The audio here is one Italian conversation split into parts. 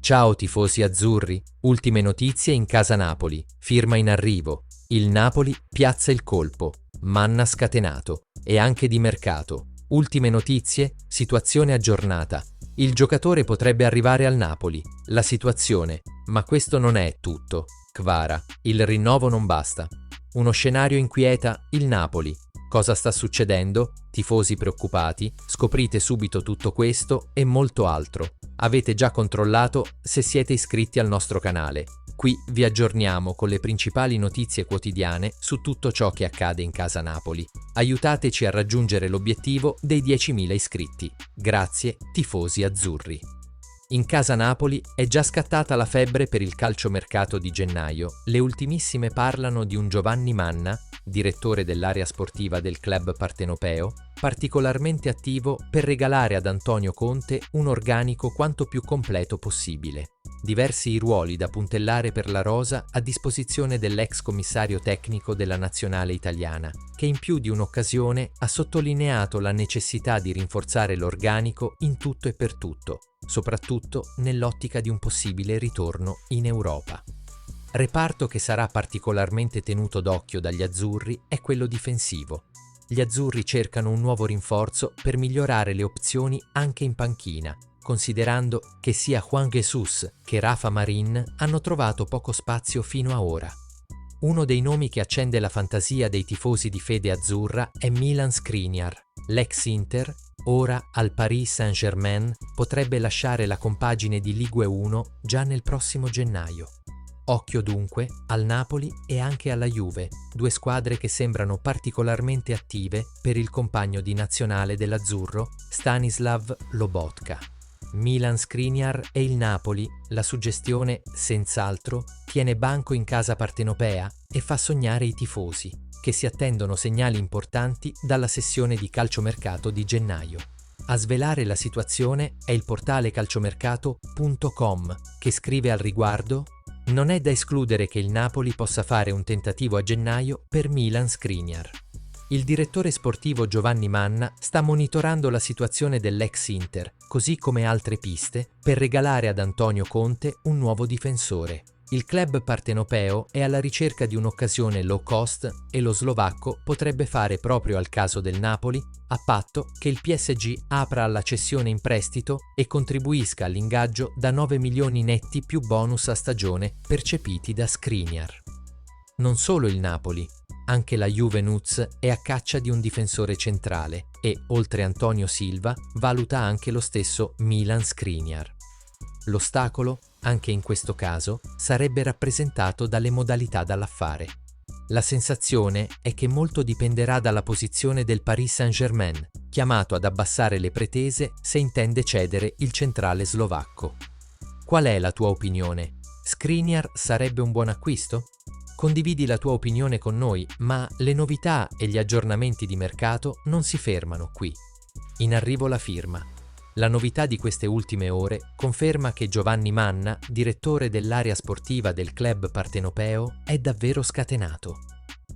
Ciao tifosi azzurri, ultime notizie in casa Napoli, firma in arrivo, il Napoli piazza il colpo, Manna scatenato e anche di mercato. Ultime notizie, situazione aggiornata. Il giocatore potrebbe arrivare al Napoli, la situazione, ma questo non è tutto. Kvara, il rinnovo non basta. Uno scenario inquieta il Napoli. Cosa sta succedendo? Tifosi preoccupati? Scoprite subito tutto questo e molto altro. Avete già controllato se siete iscritti al nostro canale. Qui vi aggiorniamo con le principali notizie quotidiane su tutto ciò che accade in casa Napoli. Aiutateci a raggiungere l'obiettivo dei 10.000 iscritti. Grazie, tifosi azzurri. In casa Napoli è già scattata la febbre per il calciomercato di gennaio. Le ultimissime parlano di un Giovanni Manna, direttore dell'area sportiva del club partenopeo, particolarmente attivo per regalare ad Antonio Conte un organico quanto più completo possibile. Diversi i ruoli da puntellare per la rosa a disposizione dell'ex commissario tecnico della nazionale italiana, che in più di un'occasione ha sottolineato la necessità di rinforzare l'organico in tutto e per tutto, soprattutto nell'ottica di un possibile ritorno in Europa. Reparto che sarà particolarmente tenuto d'occhio dagli azzurri è quello difensivo. Gli azzurri cercano un nuovo rinforzo per migliorare le opzioni anche in panchina, considerando che sia Juan Jesus che Rafa Marin hanno trovato poco spazio fino a ora. Uno dei nomi che accende la fantasia dei tifosi di fede azzurra è Milan Skriniar. L'ex Inter, ora al Paris Saint-Germain, potrebbe lasciare la compagine di Ligue 1 già nel prossimo gennaio. Occhio dunque al Napoli e anche alla Juve, due squadre che sembrano particolarmente attive per il compagno di nazionale dell'azzurro, Stanislav Lobotka. Milan Skriniar e il Napoli, la suggestione, senz'altro, tiene banco in casa partenopea e fa sognare i tifosi, che si attendono segnali importanti dalla sessione di calciomercato di gennaio. A svelare la situazione è il portale calciomercato.com, che scrive al riguardo: non è da escludere che il Napoli possa fare un tentativo a gennaio per Milan Skriniar. Il direttore sportivo Giovanni Manna sta monitorando la situazione dell'ex Inter, così come altre piste, per regalare ad Antonio Conte un nuovo difensore. Il club partenopeo è alla ricerca di un'occasione low cost e lo slovacco potrebbe fare proprio al caso del Napoli, a patto che il PSG apra alla cessione in prestito e contribuisca all'ingaggio da 9 milioni netti più bonus a stagione percepiti da Skriniar. Non solo il Napoli, anche la Juventus è a caccia di un difensore centrale e, oltre Antonio Silva, valuta anche lo stesso Milan Skriniar. L'ostacolo, anche in questo caso, sarebbe rappresentato dalle modalità dall'affare. La sensazione è che molto dipenderà dalla posizione del Paris Saint-Germain, chiamato ad abbassare le pretese se intende cedere il centrale slovacco. Qual è la tua opinione? Skriniar sarebbe un buon acquisto? Condividi la tua opinione con noi, ma le novità e gli aggiornamenti di mercato non si fermano qui. In arrivo la firma. La novità di queste ultime ore conferma che Giovanni Manna, direttore dell'area sportiva del club partenopeo, è davvero scatenato.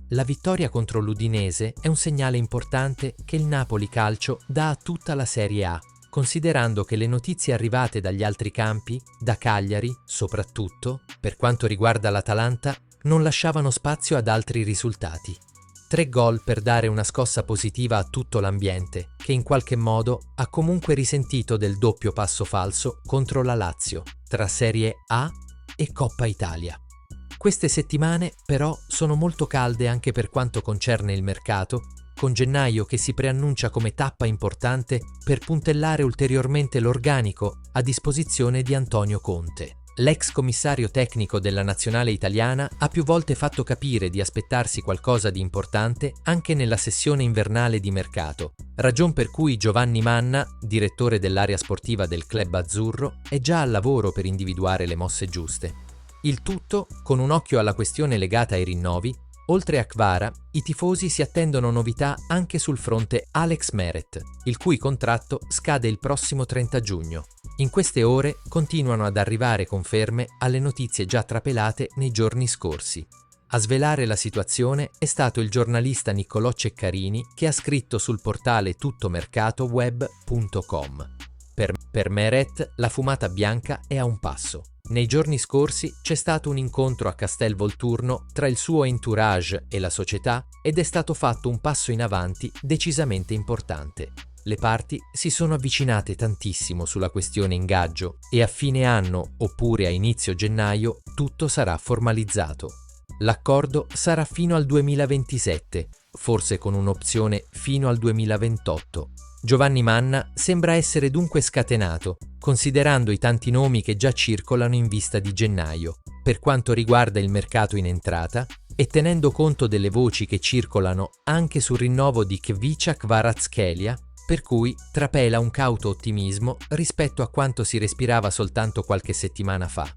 La vittoria contro l'Udinese è un segnale importante che il Napoli Calcio dà a tutta la Serie A, considerando che le notizie arrivate dagli altri campi, da Cagliari soprattutto, per quanto riguarda l'Atalanta, non lasciavano spazio ad altri risultati. 3 gol per dare una scossa positiva a tutto l'ambiente, che in qualche modo ha comunque risentito del doppio passo falso contro la Lazio, tra Serie A e Coppa Italia. Queste settimane, però, sono molto calde anche per quanto concerne il mercato, con gennaio che si preannuncia come tappa importante per puntellare ulteriormente l'organico a disposizione di Antonio Conte. L'ex commissario tecnico della nazionale italiana ha più volte fatto capire di aspettarsi qualcosa di importante anche nella sessione invernale di mercato, ragion per cui Giovanni Manna, direttore dell'area sportiva del club azzurro, è già al lavoro per individuare le mosse giuste. Il tutto con un occhio alla questione legata ai rinnovi. Oltre a Kvara, i tifosi si attendono novità anche sul fronte Alex Meret, il cui contratto scade il prossimo 30 giugno. In queste ore continuano ad arrivare conferme alle notizie già trapelate nei giorni scorsi. A svelare la situazione è stato il giornalista Niccolò Ceccarini, che ha scritto sul portale tuttomercatoweb.com. Per Meret la fumata bianca è a un passo. Nei giorni scorsi c'è stato un incontro a Castel Volturno tra il suo entourage e la società ed è stato fatto un passo in avanti decisamente importante. Le parti si sono avvicinate tantissimo sulla questione ingaggio e a fine anno oppure a inizio gennaio tutto sarà formalizzato. L'accordo sarà fino al 2027, forse con un'opzione fino al 2028. Giovanni Manna sembra essere dunque scatenato, considerando i tanti nomi che già circolano in vista di gennaio, per quanto riguarda il mercato in entrata, e tenendo conto delle voci che circolano anche sul rinnovo di Khvicha Kvaratskhelia, per cui trapela un cauto ottimismo rispetto a quanto si respirava soltanto qualche settimana fa.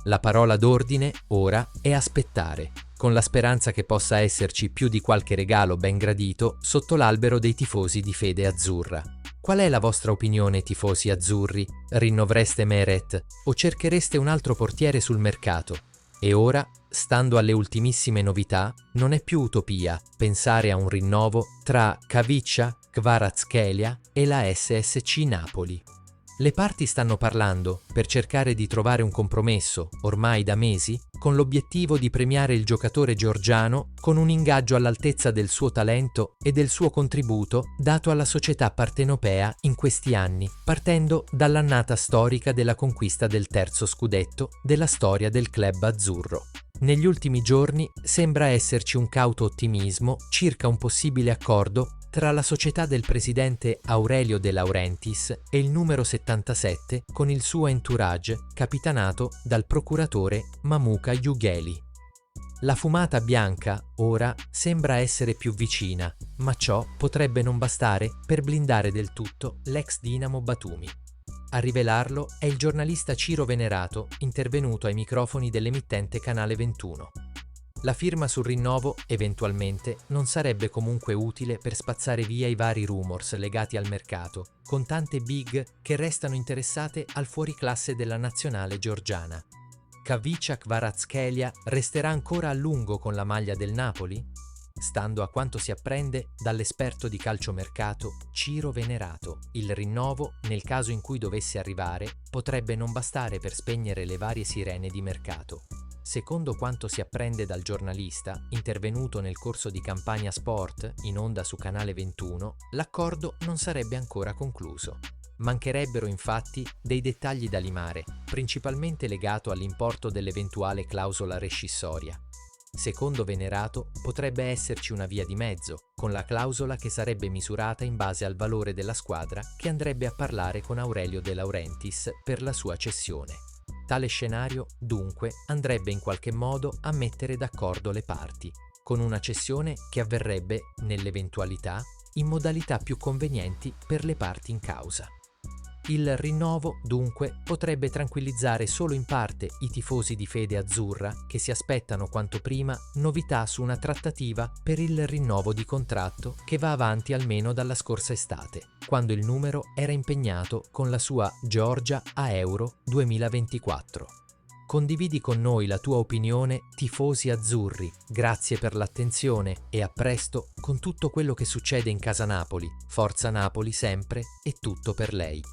La parola d'ordine, ora, è aspettare, con la speranza che possa esserci più di qualche regalo ben gradito sotto l'albero dei tifosi di fede azzurra. Qual è la vostra opinione, tifosi azzurri? Rinnovreste Meret o cerchereste un altro portiere sul mercato? E ora, stando alle ultimissime novità, non è più utopia pensare a un rinnovo tra Khvicha Kvaratskhelia e la SSC Napoli. Le parti stanno parlando per cercare di trovare un compromesso, ormai da mesi, con l'obiettivo di premiare il giocatore georgiano con un ingaggio all'altezza del suo talento e del suo contributo dato alla società partenopea in questi anni, partendo dall'annata storica della conquista del terzo scudetto della storia del club azzurro. Negli ultimi giorni sembra esserci un cauto ottimismo circa un possibile accordo tra la società del presidente Aurelio De Laurentiis e il numero 77 con il suo entourage capitanato dal procuratore Mamuka Yugheli. La fumata bianca, ora, sembra essere più vicina, ma ciò potrebbe non bastare per blindare del tutto l'ex Dinamo Batumi. A rivelarlo è il giornalista Ciro Venerato, intervenuto ai microfoni dell'emittente Canale 21. La firma sul rinnovo, eventualmente, non sarebbe comunque utile per spazzare via i vari rumors legati al mercato, con tante big che restano interessate al fuoriclasse della nazionale georgiana. Khvicha Kvaratskhelia resterà ancora a lungo con la maglia del Napoli? Stando a quanto si apprende dall'esperto di calciomercato Ciro Venerato, il rinnovo, nel caso in cui dovesse arrivare, potrebbe non bastare per spegnere le varie sirene di mercato. Secondo quanto si apprende dal giornalista, intervenuto nel corso di Campagna Sport, in onda su Canale 21, l'accordo non sarebbe ancora concluso. Mancherebbero infatti dei dettagli da limare, principalmente legato all'importo dell'eventuale clausola rescissoria. Secondo Venerato potrebbe esserci una via di mezzo, con la clausola che sarebbe misurata in base al valore della squadra che andrebbe a parlare con Aurelio De Laurentiis per la sua cessione. Tale scenario, dunque, andrebbe in qualche modo a mettere d'accordo le parti, con una cessione che avverrebbe, nell'eventualità, in modalità più convenienti per le parti in causa. Il rinnovo, dunque, potrebbe tranquillizzare solo in parte i tifosi di fede azzurra che si aspettano quanto prima novità su una trattativa per il rinnovo di contratto che va avanti almeno dalla scorsa estate, quando il numero era impegnato con la sua Georgia a Euro 2024. Condividi con noi la tua opinione, tifosi azzurri. Grazie per l'attenzione e a presto con tutto quello che succede in casa Napoli. Forza Napoli sempre e tutto per lei.